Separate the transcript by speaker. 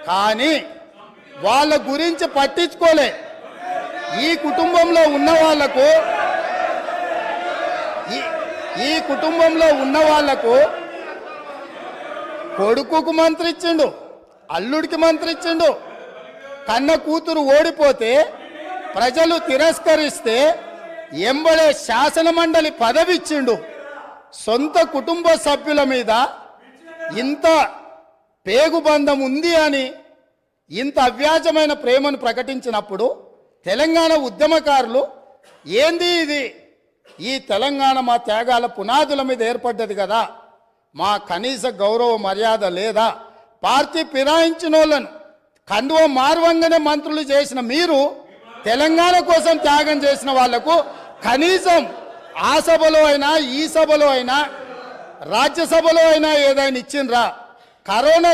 Speaker 1: కానీ వాళ్ళ గురించి పట్టించుకోలే. ఈ కుటుంబంలో ఉన్న వాళ్లకు కొడుకుకు మంత్రి ఇచ్చిండు, అల్లుడికి మంత్రి ఇచ్చిండు. కన్న కూతురు ఓడిపోతే ప్రజలు తిరస్కరిస్తే ఎంబడే శాసన మండలి పదవి ఇచ్చిండు. సొంత కుటుంబ సభ్యుల మీద ఇంత పేగుబంధం ఉంది అని ఇంత అవ్యాజమైన ప్రేమను ప్రకటించినప్పుడు తెలంగాణ ఉద్యమకారులు ఏంది ఇది, ఈ తెలంగాణ మా త్యాగాల పునాదుల మీద ఏర్పడ్డది కదా, మా కనీస గౌరవ మర్యాద లేదా, పార్టీ ఫిరాయించిన వాళ్ళను కండువ మార్వంగానే మంత్రులు చేసిన మీరు తెలంగాణ కోసం త్యాగం చేసిన వాళ్లకు కనీసం ఆ సభలో అయినా ఈ సభలో అయినా రాజ్యసభలో అయినా ఏదైనా ఇచ్చిండ్రా? కరోనా